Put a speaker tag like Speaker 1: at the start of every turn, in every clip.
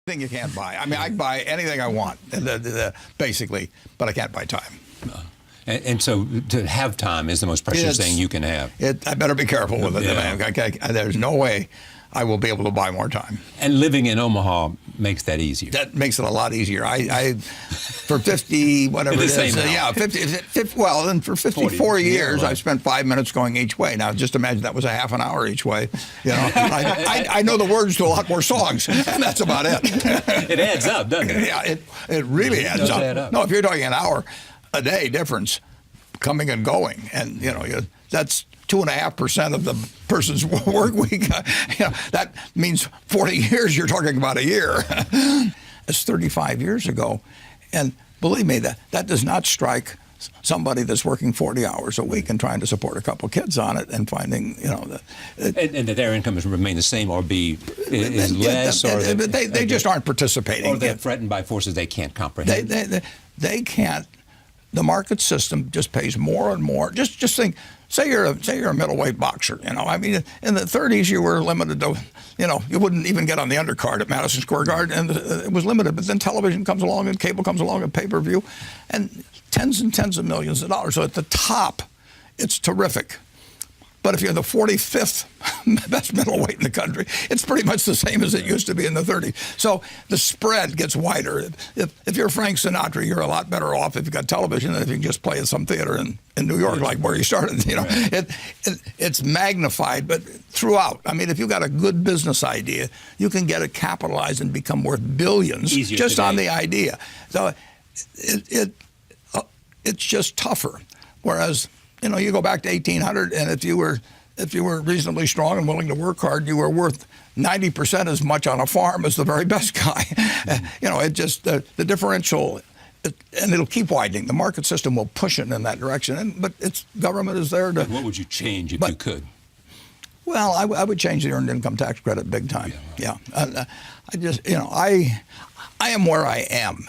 Speaker 1: thing you can't buy. I mean, I can buy anything I want, basically, but I can't buy time.
Speaker 2: And so to have time is the most precious thing you can have.
Speaker 1: I better be careful with it. Yeah. There's no way I will be able to buy more time.
Speaker 2: And living in Omaha makes that easier.
Speaker 1: That makes it a lot easier. I for 50, whatever it is, 50, well, then for 54 years, I've spent 5 minutes going each way. Now, just imagine that was a half an hour each way. You know, I know the words to a lot more songs, and that's about it.
Speaker 2: It adds up, doesn't it?
Speaker 1: Yeah, it really adds up.
Speaker 2: Add up.
Speaker 1: No, if you're talking an hour a day difference coming and going, and that's 2.5% of the person's work week. That means 40 years. You're talking about a year. It's 35 years ago, and believe me, that does not strike somebody that's working 40 hours a week and trying to support a couple kids on it and finding, and
Speaker 2: that their income is remain the same or is less, or
Speaker 1: they just aren't participating,
Speaker 2: or they're threatened by forces they can't comprehend.
Speaker 1: They can't. The market system just pays more and more. Just think. Say you're a middleweight boxer. I mean, in the 30s you were limited to, you wouldn't even get on the undercard at Madison Square Garden, and it was limited. But then television comes along, and cable comes along, and pay-per-view, and tens and tens of millions of dollars. So at the top, it's terrific. But if you're the 45th best middleweight in the country, it's pretty much the same as it used to be in the 30s. So the spread gets wider. If you're Frank Sinatra, you're a lot better off if you've got television than if you can just play at some theater in New York, like where you started. It's magnified, but throughout. I mean, if you've got a good business idea, you can get it capitalized and become worth billions just on the idea. So it's just tougher. Whereas, you go back to 1800, and if you were reasonably strong and willing to work hard, you were worth 90% as much on a farm as the very best guy. It just the differential, and it'll keep widening. The market system will push it in that direction. But government is there to.
Speaker 2: And what would you change if you could?
Speaker 1: Well, I would change the earned income tax credit big time. Yeah. I am where I am.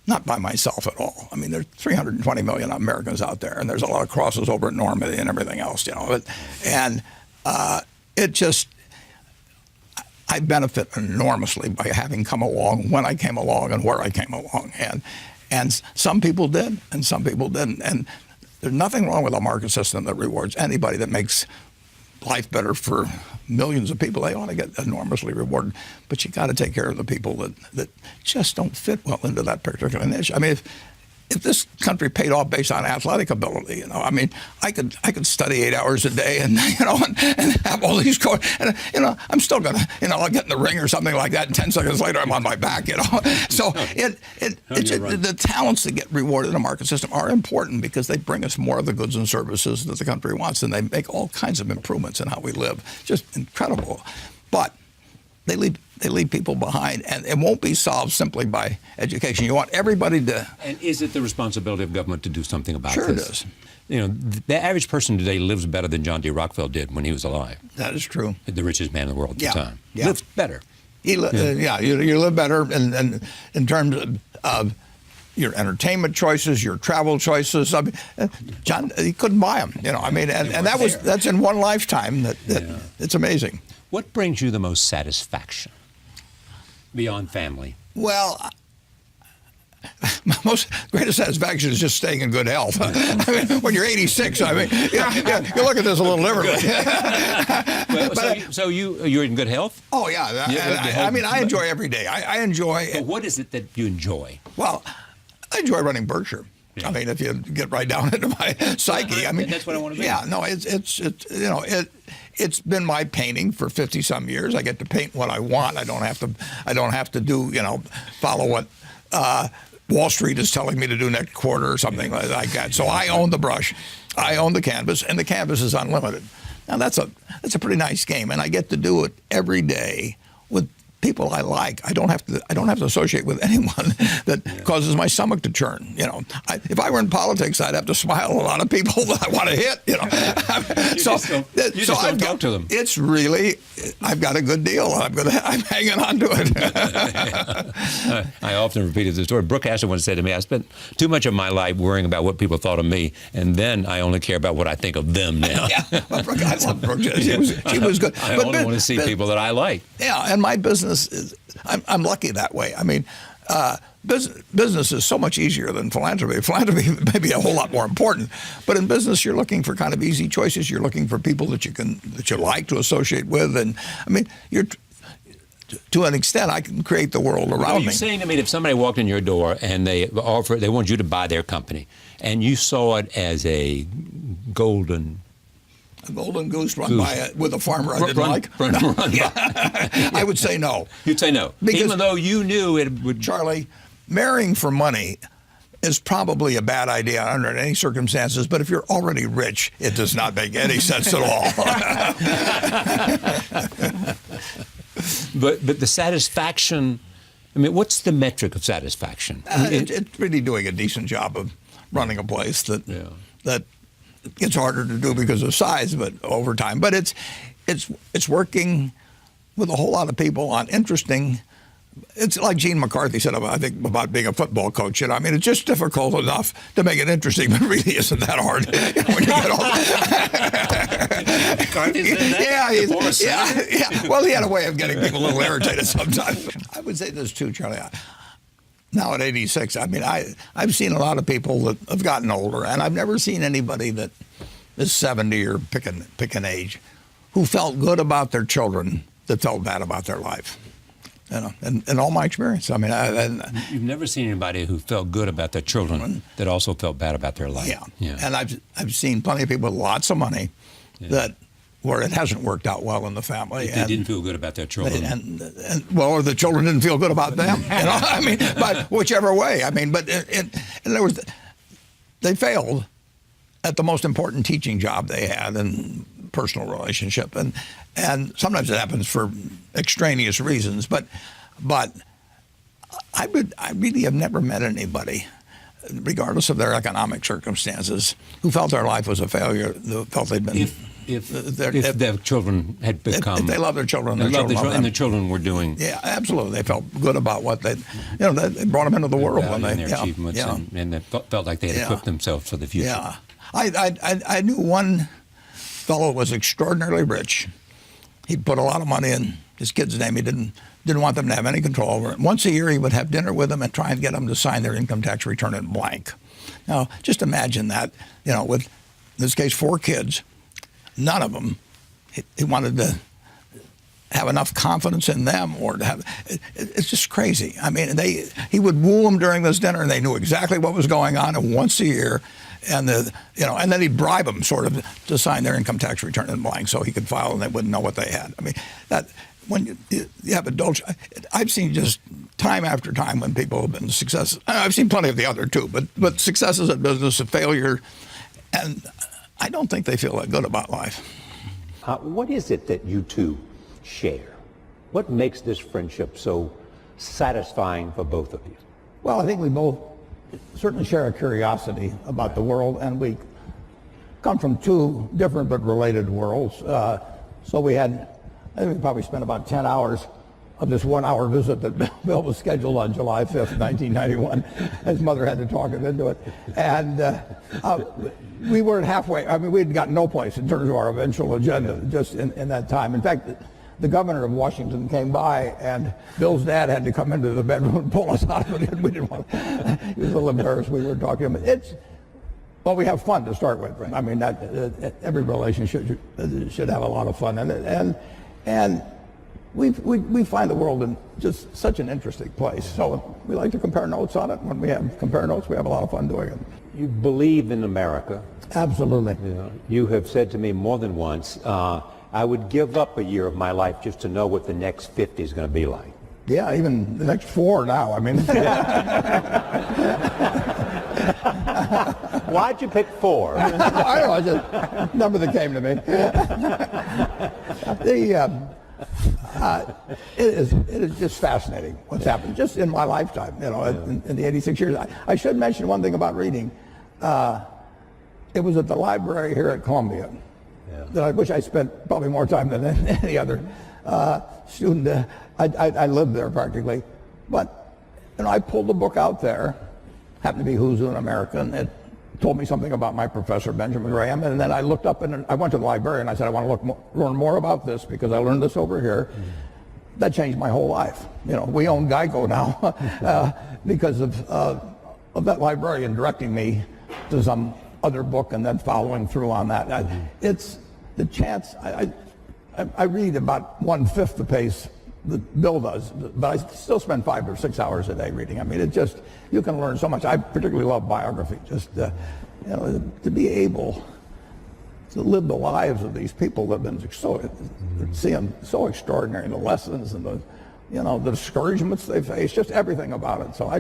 Speaker 1: Not by myself at all. I mean, there's 320 million Americans out there, and there's a lot of crosses over at Normandy and everything else, I benefit enormously by having come along when I came along and where I came along, and some people did, and some people didn't. And there's nothing wrong with a market system that rewards anybody that makes life better for millions of people. They ought to get enormously rewarded, but you got to take care of the people that just don't fit well into that particular niche. I mean, if this country paid off based on athletic ability, I mean, I could study 8 hours a day and have all these courses, and I'm still gonna I'll get in the ring or something like that, and 10 seconds later I'm on my back, So the talents that get rewarded in a market system are important because they bring us more of the goods and services that the country wants, and they make all kinds of improvements in how we live. Just incredible, but they leave people behind, and it won't be solved simply by education. You want everybody to. And
Speaker 2: is it the responsibility of government to do something about
Speaker 1: this?
Speaker 2: Sure it is. The average person today lives better than John D. Rockefeller did when he was alive.
Speaker 1: That is true.
Speaker 2: The richest man in the world at the time.
Speaker 1: Yeah.
Speaker 2: Lives better.
Speaker 1: You live better in terms of your entertainment choices, your travel choices. I mean, John, he couldn't buy them. And that's in one lifetime. It's amazing.
Speaker 2: What brings you the most satisfaction beyond family?
Speaker 1: Well, my greatest satisfaction is just staying in good health. I mean, when you're 86, you look at this a little differently.
Speaker 2: So you're in good health?
Speaker 1: Oh, yeah. I enjoy every day. I enjoy.
Speaker 2: But what is it that you enjoy?
Speaker 1: Well, I enjoy running Berkshire. Yeah. I mean, if you get right down into my psyche,
Speaker 2: that's what I want to do.
Speaker 1: Yeah, no, it's been my painting for 50-some years. I get to paint what I want. I don't have to do follow what Wall Street is telling me to do next quarter or something like that. So I own the brush, I own the canvas, and the canvas is unlimited. Now that's a pretty nice game, and I get to do it every day with people I like. I don't have to associate with anyone that causes my stomach to churn. If I were in politics, I'd have to smile at a lot of people that I want to hit.
Speaker 2: I've got to them.
Speaker 1: It's really, I've got a good deal. I'm hanging on to it.
Speaker 2: I often repeated the story. Brooke Astor once said to me, "I spent too much of my life worrying about what people thought of me, and then I only care about what I think of them now."
Speaker 1: Well, Brooke, I love Brooke. She was good.
Speaker 2: I only want to see people that I like.
Speaker 1: Yeah, and my business I'm lucky that way. I mean, business is so much easier than philanthropy. Philanthropy may be a whole lot more important, but in business, you're looking for kind of easy choices. You're looking for people that you like to associate with, and I mean, to an extent, I can create the world around me.
Speaker 2: You're saying to me, if somebody walked in your door and they want you to buy their company, and you saw it as a golden
Speaker 1: goose run by with a farmer I didn't like. I would say no.
Speaker 2: You'd say no, because even though you knew it would.
Speaker 1: Charlie, marrying for money is probably a bad idea under any circumstances, but if you're already rich, it does not make any sense at all.
Speaker 2: But the satisfaction, I mean, what's the metric of satisfaction?
Speaker 1: It's really doing a decent job of running a place that gets harder to do because of size, but over time. But it's working with a whole lot of people on interesting. It's like Gene McCarthy said about, I think, about being a football coach. I mean, it's just difficult enough to make it interesting, but it really isn't that hard. When you get
Speaker 2: McCarthy said that?
Speaker 1: Yeah. Well, he had a way of getting people a little irritated sometimes. I would say this too, Charlie. Now at 86, I mean, I've seen a lot of people that have gotten older, and I've never seen anybody that is 70 or pick an age who felt good about their children that felt bad about their life. You know, in all my experience. I mean,
Speaker 2: you've never seen anybody who felt good about their children that also felt bad about their life.
Speaker 1: Yeah. And I've seen plenty of people with lots of money that where it hasn't worked out well in the family.
Speaker 2: They didn't feel good about their children.
Speaker 1: Or the children didn't feel good about them. You know, I mean, but whichever way. I mean, but they failed at the most important teaching job they had in personal relationship, and sometimes it happens for extraneous reasons. But I really have never met anybody, regardless of their economic circumstances, who felt their life was a failure. Who felt they'd been.
Speaker 2: If their children had become,
Speaker 1: if they love their children,
Speaker 2: and the children were doing,
Speaker 1: absolutely, they felt good about what they brought them into the world when they
Speaker 2: their achievements, and they felt like they had equipped themselves for the future.
Speaker 1: Yeah, I knew one fellow was extraordinarily rich. He put a lot of money in his kid's name. He didn't want them to have any control over it. Once a year, he would have dinner with them and try and get them to sign their income tax return in blank. Now, just imagine that. With in this case 4 kids. None of them, he wanted to have enough confidence in them or to have, it's just crazy. I mean, he would woo them during this dinner and they knew exactly what was going on, and once a year, and then he'd bribe them sort of to sign their income tax return in blank so he could file and they wouldn't know what they had. I mean, that when you have adults, I've seen just time after time when people have been successes. I've seen plenty of the other too, but successes in business, a failure, and I don't think they feel that good about life.
Speaker 3: What is it that you two share? What makes this friendship so satisfying for both of you?
Speaker 1: Well, I think we both certainly share a curiosity about the world, and we come from 2 different but related worlds. So I think we probably spent about 10 hours of this 1-hour visit that Bill was scheduled on July 5th, 1991. His mother had to talk him into it. And we weren't halfway. I mean, we had gotten no place in terms of our eventual agenda just in that time. In fact, the governor of Washington came by, and Bill's dad had to come into the bedroom and pull us out of it. We didn't want. He was a little embarrassed we were talking to him. Well, we have fun to start with. Right? I mean, every relationship should have a lot of fun in it, and we find the world in just such an interesting place. So we like to compare notes on it. When we compare notes, we have a lot of fun doing it.
Speaker 3: You believe in America.
Speaker 1: Absolutely.
Speaker 3: You have said to me more than once, I would give up a year of my life just to know what the next 50 is going to be like.
Speaker 1: Yeah, even the next 4 now. I mean.
Speaker 3: Why'd you pick 4?
Speaker 1: I don't know, just number that came to me. It is just fascinating what's happened just in my lifetime, in the 86 years. I should mention one thing about reading. It was at the library here at Columbia that I wish I spent probably more time than any other student. I lived there practically. But I pulled the book out there, happened to be Who's Who in America, and it told me something about my professor, Benjamin Graham, and then I looked up and I went to the library and I said, I want to learn more about this because I learned this over here. that changed my whole life. You know, we own Geico now because of that librarian directing me to some other book and then following through on that. It's the chance. I read about 1/5 the pace that Bill does, but I still spend 5 or 6 hours a day reading. I mean, it just, you can learn so much. I particularly love biography. Just you know, to be able to live the lives of these people that have been so extraordinary, the lessons and the, you know, the discouragements they face, just everything about it. So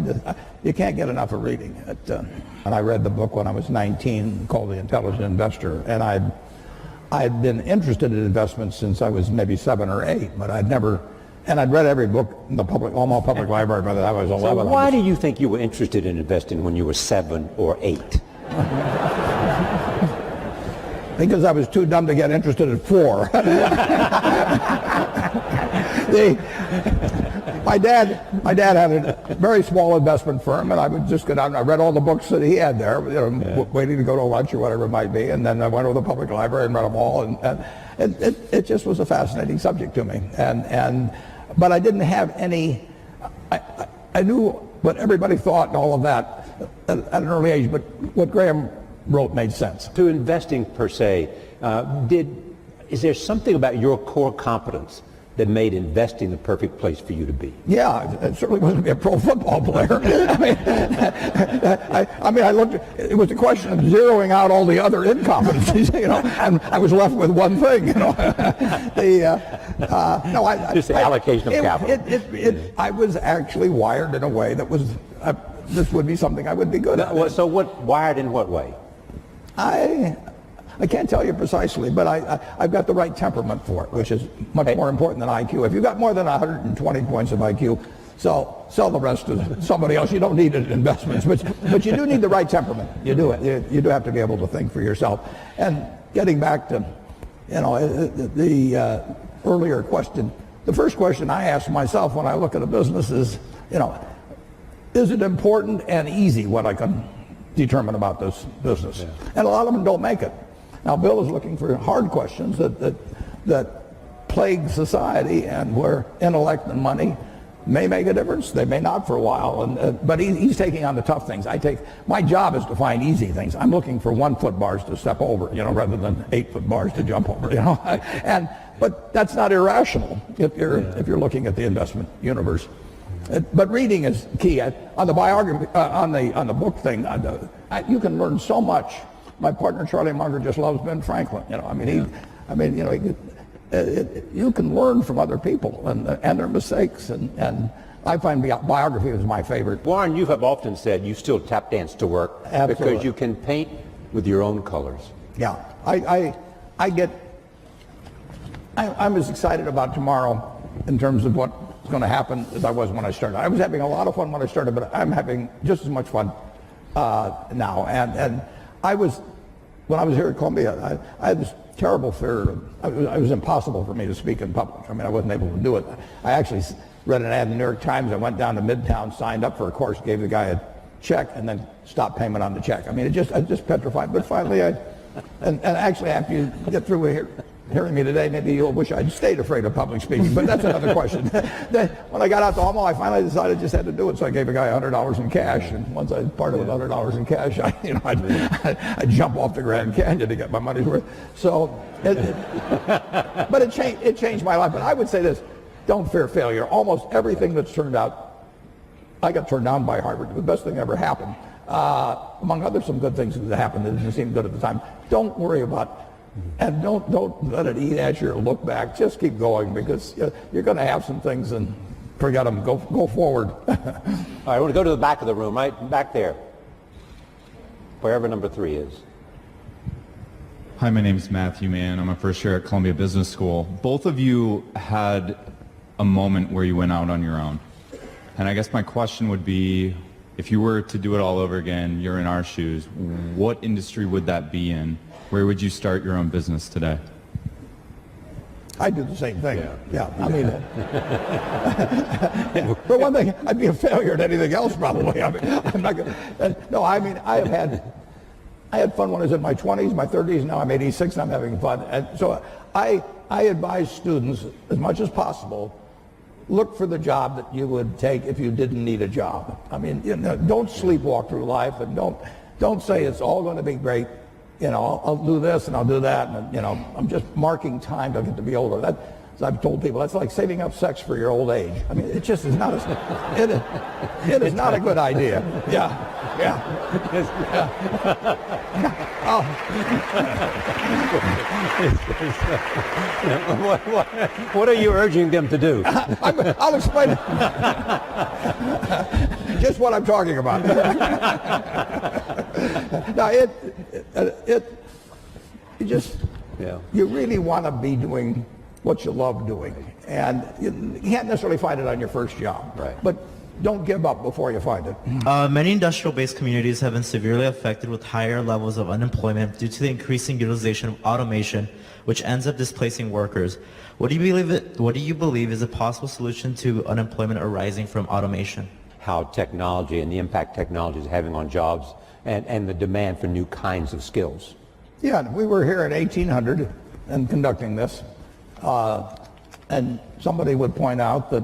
Speaker 1: you can't get enough of reading it. And I read the book when I was 19 called The Intelligent Investor, and I'd been interested in investments since I was maybe 7 or 8, but I'd read every book in the Omaha Public Library by the time I was 11.
Speaker 3: So why do you think you were interested in investing when you were 7 or 8?
Speaker 1: Because I was too dumb to get interested at 4. My dad had a very small investment firm, and I would just go down and I read all the books that he had there, you know, waiting to go to lunch or whatever it might be, and then I went to the public library and read them all, and it just was a fascinating subject to me. But I didn't have any. I knew what everybody thought and all of that at an early age, but what Graham wrote made sense.
Speaker 3: To investing per se, is there something about your core competence that made investing the perfect place for you to be?
Speaker 1: Yeah, it certainly wasn't to be a pro football player. I mean, I looked. It was a question of zeroing out all the other incompetencies, you know, and I was left with one thing, you know.
Speaker 3: Just the allocation of capital.
Speaker 1: I was actually wired in a way that was. This would be something I would be good at.
Speaker 3: So wired in what way?
Speaker 1: I can't tell you precisely, but I've got the right temperament for it, which is much more important than IQ. If you've got more than 120 points of IQ, sell the rest to somebody else. You don't need it in investments, but you do need the right temperament. You do it. You do have to be able to think for yourself. And getting back to, you know, the earlier question, the first question I ask myself when I look at a business is, you know, is it important and easy what I can determine about this business? Yeah. And a lot of them don't make it. Now, Bill is looking for hard questions that plague society, and where intellect and money may make a difference. They may not for a while, but he's taking on the tough things. My job is to find easy things. I'm looking for 1-foot bars to step over, you know, rather than 8-foot bars to jump over, you know. But that's not irrational if you're looking at the investment universe. But reading is key. On the biography, on the book thing, you can learn so much. My partner Charlie Munger just loves Ben Franklin. You know, you can learn from other people and their mistakes, and I find biography is my favorite.
Speaker 3: Warren, you have often said you still tap dance to work.
Speaker 1: Absolutely.
Speaker 3: Because you can paint with your own colors.
Speaker 1: Yeah, I'm as excited about tomorrow in terms of what's going to happen as I was when I started. I was having a lot of fun when I started, but I'm having just as much fun now. And when I was here at Columbia, I had this terrible fear. It was impossible for me to speak in public. I mean, I wasn't able to do it. I actually read an ad in the New York Times. I went down to Midtown, signed up for a course, gave the guy a check, and then stopped payment on the check. I mean, I just petrified. But finally, and actually, after you get through hearing me today, maybe you'll wish I'd stayed afraid of public speaking, but that's another question. When I got out to Omaha, I finally decided I just had to do it, so I gave a guy $100 in cash, and once I parted with $100 in cash, I'd jump off the Grand Canyon to get my money's worth. So, but it changed my life. But I would say this: don't fear failure. Almost everything that's turned out, I got turned down by Harvard. The best thing ever happened. Among others, some good things that happened that didn't seem good at the time. Don't worry about. And don't let it eat at you or look back. Just keep going, because you're going to have some things and forget them. Go forward.
Speaker 3: All right, I want to go to the back of the room, right back there, wherever number 3 is.
Speaker 4: Hi, my name is Matthew Mann. I'm a first year at Columbia Business School. Both of you had a moment where you went out on your own. And I guess my question would be, if you were to do it all over again, you're in our shoes, what industry would that be in? Where would you start your own business today?
Speaker 1: I'd do the same thing. Yeah. I mean, for one thing, I'd be a failure at anything else probably. I mean, I'm not gonna. No, I mean, I had fun when I was in my 20s, my 30s. Now I'm 86 and I'm having fun. And so I advise students as much as possible look for the job that you would take if you didn't need a job. I mean, don't sleepwalk through life, and don't say it's all going to be great. I'll do this and I'll do that, and I'm just marking time till I get to be older. That, as I've told people, that's like saving up sex for your old age. I mean, it just is not it is not a good idea. Yeah.
Speaker 3: What are you urging them to do?
Speaker 1: I'll explain it. Just what I'm talking about. Now, you really want to be doing what you love doing, and you can't necessarily find it on your first job.
Speaker 3: Right.
Speaker 1: But don't give up before you find it.
Speaker 5: Many industrial-based communities have been severely affected with higher levels of unemployment due to the increasing utilization of automation, which ends up displacing workers. What do you believe is a possible solution to unemployment arising from automation?
Speaker 3: How technology and the impact technology is having on jobs and the demand for new kinds of skills.
Speaker 1: Yeah, we were here in 1800 and conducting this, and somebody would point out that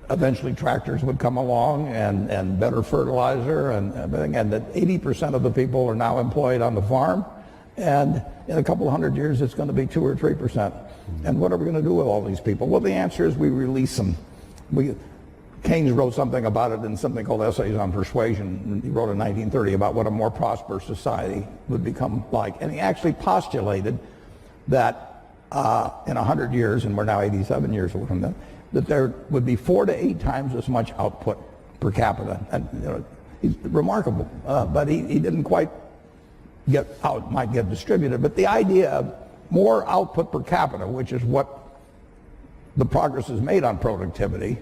Speaker 1: eventually tractors would come along and better fertilizer and everything, and that 80% of the people are now employed on the farm, and in a couple of hundred years it's going to be 2 or 3%. And what are we going to do with all these people? Well, the answer is we release them. Keynes wrote something about it in something called Essays on Persuasion. He wrote in 1930 about what a more prosperous society would become like. And he actually postulated that in 100 years, and we're now 87 years away from that there would be 4 to 8 times as much output per capita. And he's remarkable, but he didn't quite get out, might get distributed. But the idea of more output per capita, which is what the progress is made on productivity,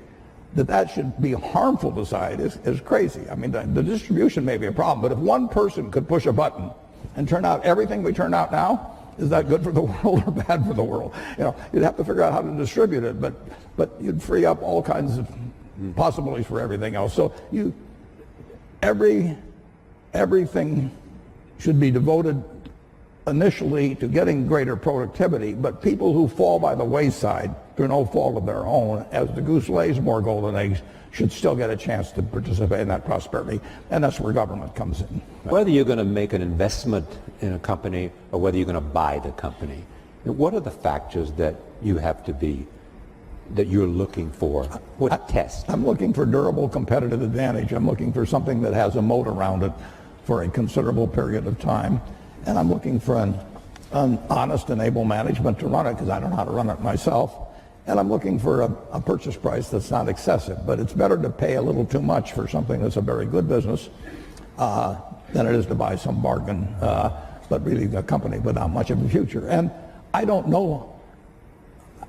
Speaker 1: that should be harmful to society is crazy. I mean, the distribution may be a problem, but if one person could push a button and turn out everything we turn out now, is that good for the world or bad for the world? You'd have to figure out how to distribute it, but you'd free up all kinds of possibilities for everything else. So everything should be devoted initially to getting greater productivity, but people who fall by the wayside through no fault of their own, as the goose lays more golden eggs, should still get a chance to participate in that prosperity, and that's where government comes in.
Speaker 3: Whether you're going to make an investment in a company or whether you're going to buy the company, what are the factors that you're looking for? What test?
Speaker 1: I'm looking for durable competitive advantage. I'm looking for something that has a moat around it for a considerable period of time. And I'm looking for an honest and able management to run it, because I don't know how to run it myself. And I'm looking for a purchase price that's not excessive. But it's better to pay a little too much for something that's a very good business than it is to buy some bargain, but really a company without much of a future. And I don't know.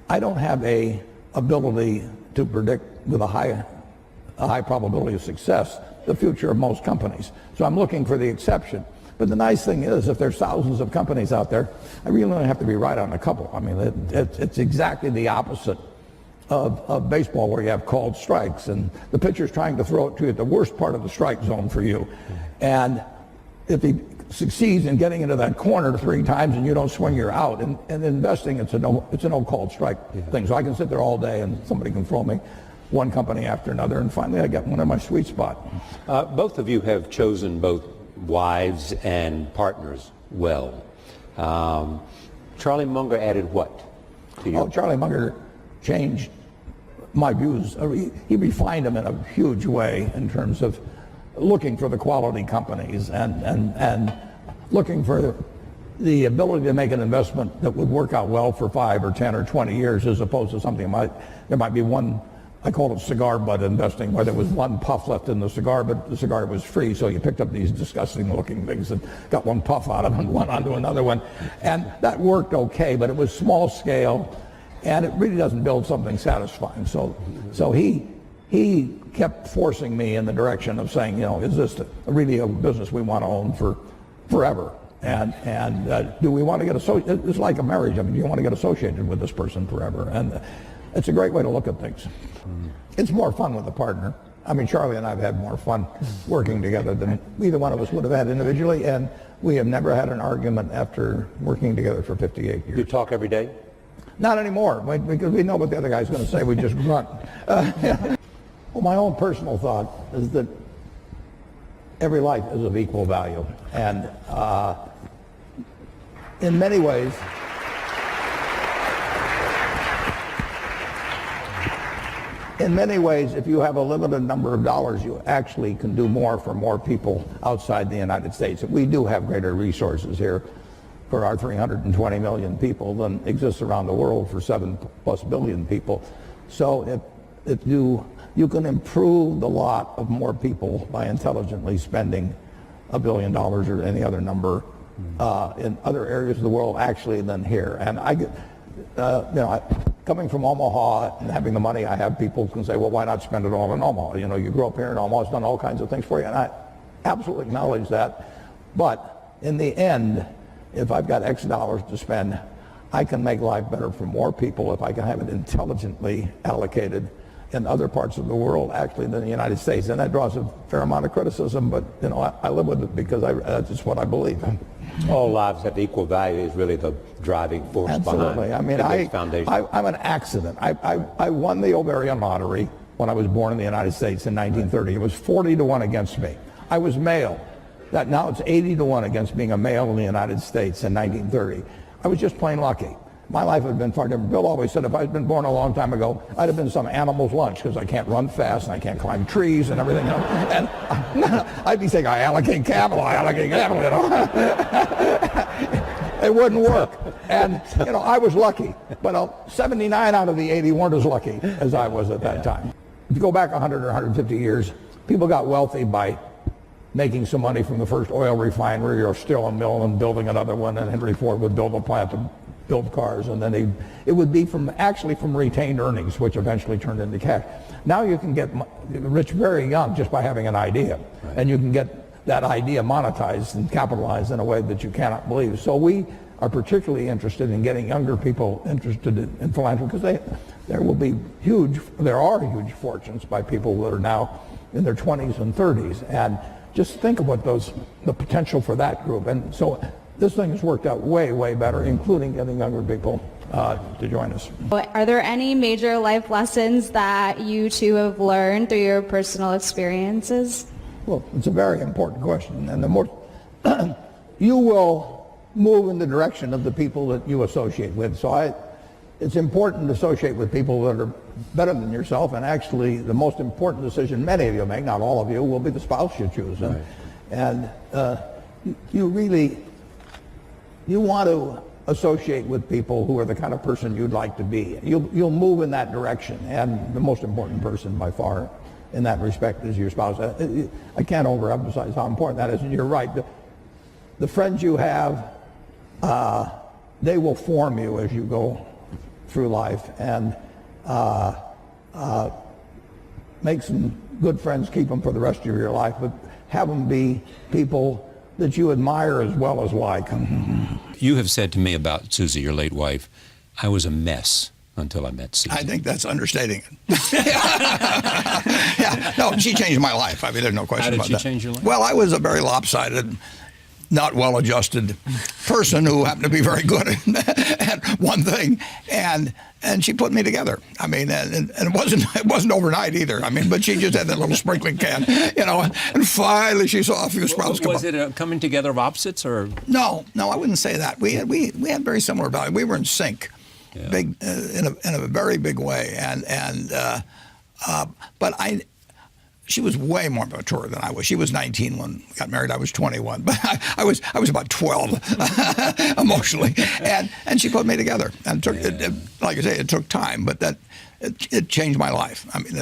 Speaker 1: I don't have a ability to predict with a high probability of success the future of most companies. So I'm looking for the exception. But the nice thing is, if there's thousands of companies out there, I really only have to be right on a couple. I mean, it's exactly the opposite of baseball, where you have called strikes, and the pitcher's trying to throw it to you at the worst part of the strike zone for you. And if he succeeds in getting into that corner 3 times and you don't swing, you're out. And in investing, it's a no called strike thing. So I can sit there all day and somebody can throw me one company after another, and finally I get one in my sweet spot.
Speaker 3: Both of you have chosen both wives and partners well. Charlie Munger added what to you?
Speaker 1: Oh, Charlie Munger changed my views. He refined them in a huge way in terms of looking for the quality companies and looking for the ability to make an investment that would work out well for 5 or 10 or 20 years, as opposed to something there might be one. I call it cigar butt investing, where there was one puff left in the cigar, but the cigar was free, so you picked up these disgusting looking things and got one puff out of them and one onto another one. And that worked okay, but it was small scale, and it really doesn't build something satisfying. So he kept forcing me in the direction of saying, is this really a business we want to own for forever? And do we want to get associated? It's like a marriage. I mean, do you want to get associated with this person forever? And it's a great way to look at things. It's more fun with a partner. I mean, Charlie and I have had more fun working together than either one of us would have had individually, and we have never had an argument after working together for 58 years.
Speaker 3: You talk every day?
Speaker 1: Not anymore, because we know what the other guy's going to say. We just grunt. Well, my own personal thought is that every life is of equal value, and in many ways, if you have a limited number of dollars, you actually can do more for more people outside the United States. We do have greater resources here for our 320 million people than exists around the world for 7+ billion people. So if you can improve the lot of more people by intelligently spending $1 billion or any other number in other areas of the world actually than here. And I get, coming from Omaha and having the money I have, people can say, well, why not spend it all in Omaha? You know, you grew up here in Omaha, it's done all kinds of things for you, and I absolutely acknowledge that. But in the end, if I've got X dollars to spend, I can make life better for more people if I can have it intelligently allocated in other parts of the world actually than the United States. And that draws a fair amount of criticism, but you know, I live with it because that's just what I believe.
Speaker 3: All lives have equal value is really the driving force
Speaker 1: Absolutely.
Speaker 3: behind
Speaker 1: I mean,
Speaker 3: the foundation.
Speaker 1: I'm an accident. I won the ovarian lottery when I was born in the United States in 1930. It was 40-1 against me. I was male. Now it's 80-1 against being a male in the United States in 1930. I was just plain lucky. My life had been far different. Bill always said if I'd been born a long time ago, I'd have been some animal's lunch because I can't run fast and I can't climb trees and everything. You know? And I'd be saying, I allocate capital. You know? It wouldn't work. And, you know, I was lucky. But 79 out of the 80 weren't as lucky as I was at that time. If you go back 100 or 150 years, people got wealthy by making some money from the first oil refinery or steel and mill and building another one, and Henry Ford would build a plant to build cars, and then it would be from retained earnings, which eventually turned into cash. Now you can get rich very young just by having an idea, right. And you can get that idea monetized and capitalized in a way that you cannot believe. So we are particularly interested in getting younger people interested in philanthropy because there are huge fortunes by people that are now in their 20s and 30s, and just think of what the potential for that group. And so this thing has worked out way, way better, including getting younger people to join us.
Speaker 6: Are there any major life lessons that you two have learned through your personal experiences?
Speaker 1: Well, it's a very important question. And the more you will move in the direction of the people that you associate with. So it's important to associate with people that are better than yourself, and actually the most important decision many of you make, not all of you, will be the spouse you choose. Right. And you want to associate with people who are the kind of person you'd like to be. You'll move in that direction, and the most important person by far in that respect is your spouse. I can't overemphasize how important that is, and you're right. The friends you have, they will form you as you go through life, and make some good friends, keep them for the rest of your life, but have them be people that you admire as well as like.
Speaker 2: You have said to me about Susie, your late wife, I was a mess until I met Susie.
Speaker 1: I think that's understating it. Yeah, no, she changed my life. I mean, there's no question about that.
Speaker 2: How did she change your life?
Speaker 1: Well, I was a very lopsided, not well-adjusted person who happened to be very good at one thing, and she put me together. I mean, and it wasn't overnight either. I mean, but she just had that little sprinkling can, you know, and finally she saw a few sprouts come up.
Speaker 2: Was it a coming together of opposites, or?
Speaker 1: No, I wouldn't say that. We had very similar values. We were in sync, yeah. Big in a very big way, but she was way more mature than I was. She was 19 when we got married. I was 21, but I was about 12 emotionally, and she put me together. And like I say, it took time, but it changed my life. I mean,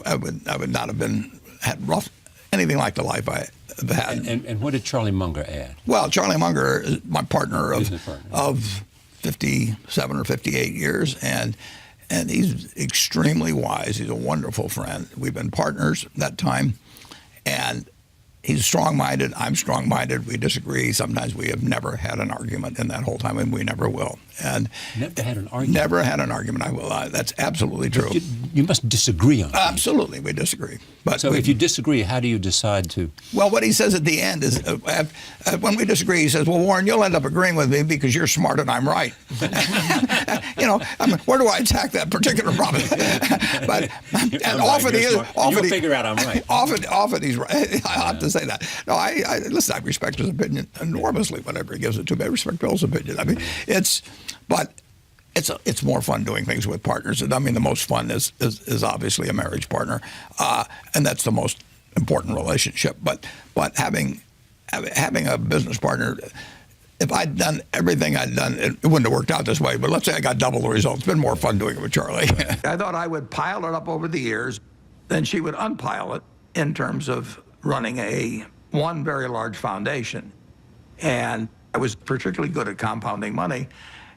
Speaker 1: I would not have had anything like the life I have had.
Speaker 2: And what did Charlie Munger add?
Speaker 1: Well, Charlie Munger is my partner of 57 or 58 years, and he's extremely wise. He's a wonderful friend. We've been partners that time, and he's strong-minded. I'm strong-minded. We disagree. Sometimes we have never had an argument in that whole time, and we never will. And
Speaker 2: Never had an argument.
Speaker 1: Never had an argument. I will lie. That's absolutely true.
Speaker 2: You must disagree on things.
Speaker 1: Absolutely, we disagree. But
Speaker 2: So if you disagree, how do you decide to?
Speaker 1: well, what he says at the end is, when we disagree, he says, well, Warren, you'll end up agreeing with me because you're smart and I'm right. Where do I attack that particular problem? But and often he is.
Speaker 2: You'll figure out I'm right.
Speaker 1: Often he's right. I have to say that. No, I listen. I respect his opinion enormously whenever he gives it to me. I respect Bill's opinion. I mean, it's more fun doing things with partners. I mean, the most fun is obviously a marriage partner, and that's the most important relationship. But having a business partner, if I'd done everything I'd done, it wouldn't have worked out this way. But let's say I got double the results. It's been more fun doing it with Charlie. I thought I would pile it up over the years, then she would unpile it in terms of running one very large foundation. And I was particularly good at compounding money,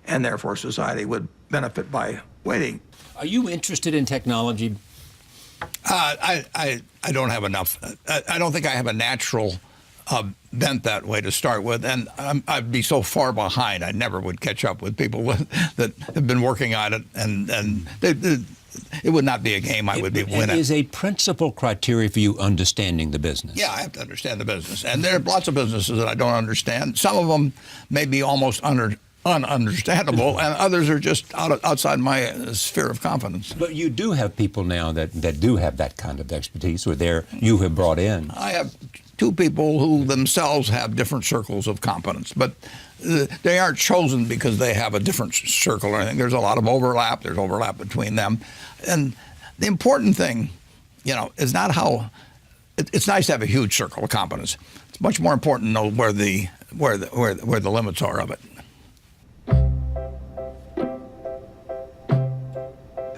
Speaker 1: and therefore society would benefit by waiting.
Speaker 2: Are you interested in technology?
Speaker 1: I don't have enough. I don't think I have a natural bent that way to start with, and I'd be so far behind. I never would catch up with people that have been working on it, and it would not be a game I would be winning.
Speaker 2: Is a principal criteria for you understanding the business?
Speaker 1: Yeah, I have to understand the business, and there are lots of businesses that I don't understand. Some of them may be almost ununderstandable, and others are just outside my sphere of confidence.
Speaker 2: But you do have people now that do have that kind of expertise, or you have brought in.
Speaker 1: I have two people who themselves have different circles of competence, but they aren't chosen because they have a different circle or anything. There's a lot of overlap. There's overlap between them. And the important thing, is not how. It's nice to have a huge circle of competence. It's much more important to know where the limits are of it.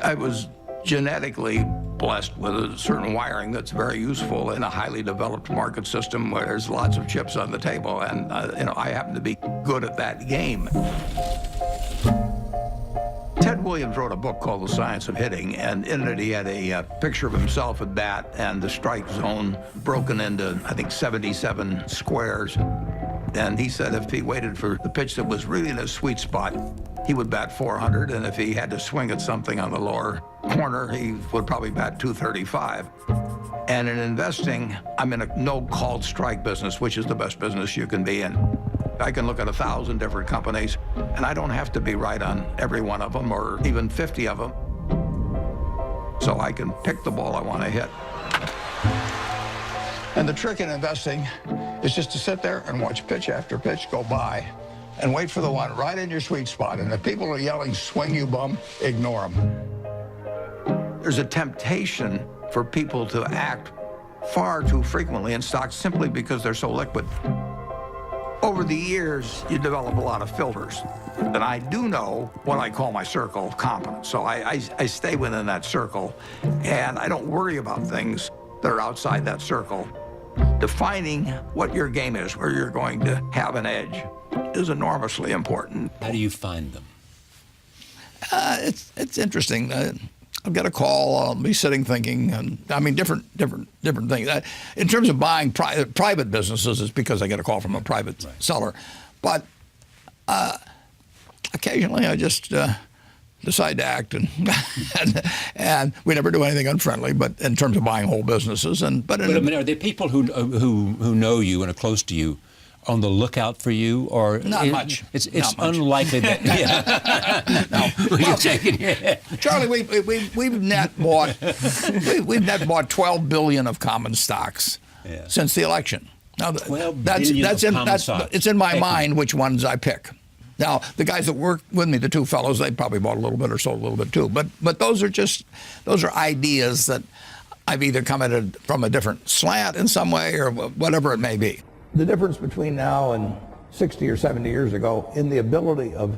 Speaker 1: I was genetically blessed with a certain wiring that's very useful in a highly developed market system where there's lots of chips on the table, and I happen to be good at that game. Ted Williams wrote a book called The Science of Hitting, and in it he had a picture of himself at bat and the strike zone broken into, I think, 77 squares. And he said if he waited for the pitch that was really in his sweet spot, he would bat 400, and if he had to swing at something on the lower corner, he would probably bat 235. And in investing, I'm in a no-called strike business, which is the best business you can be in. I can look at 1,000 different companies, and I don't have to be right on every one of them or even 50 of them. So I can pick the ball I want to hit. And the trick in investing is just to sit there and watch pitch after pitch go by and wait for the one right in your sweet spot. And if people are yelling, swing you bum, ignore them. There's a temptation for people to act far too frequently in stocks simply because they're so liquid. Over the years, you develop a lot of filters. And I do know what I call my circle of competence. So I stay within that circle, and I don't worry about things that are outside that circle. Defining what your game is, where you're going to have an edge, is enormously important.
Speaker 2: How do you find them?
Speaker 1: It's interesting. I'll get a call. I'll be sitting thinking, and I mean different things. In terms of buying private businesses, it's because I get a call from a private seller. But occasionally, I just decide to act, and we never do anything unfriendly. But in terms of buying whole businesses, but I
Speaker 2: mean, are there people who know you and are close to you on the lookout for you, or
Speaker 1: not much?
Speaker 2: It's
Speaker 1: not much.
Speaker 2: unlikely that. Yeah.
Speaker 1: No.
Speaker 2: You're shaking your head.
Speaker 1: Charlie, we've net bought $12 billion of common stocks since the election. Now it's in my mind which ones I pick. Now the guys that work with me, the two fellows, they probably bought a little bit or sold a little bit too. But those are ideas that I've either come at it from a different slant in some way or whatever it may be. The difference between now and 60 or 70 years ago in the ability of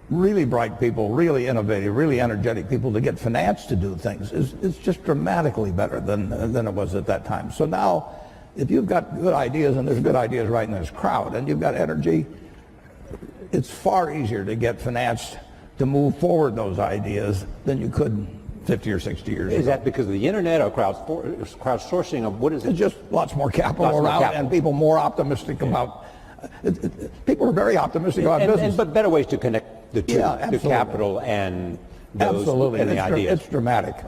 Speaker 1: really bright people, really innovative, really energetic people to get finance to do things is just dramatically better than it was at that time. So now, if you've got good ideas, and there's good ideas right in this crowd, and you've got energy, it's far easier to get finance to move forward those ideas than you could 50 or 60 years ago.
Speaker 3: Is that because of the internet or crowdsourcing, of what is it?
Speaker 1: It's just lots more capital around, and people more optimistic about. People are very optimistic about business.
Speaker 3: But better ways to connect The two,
Speaker 1: Yeah,
Speaker 3: the
Speaker 1: absolutely.
Speaker 3: capital and those
Speaker 1: Absolutely.
Speaker 3: and the ideas.
Speaker 1: It's dramatic.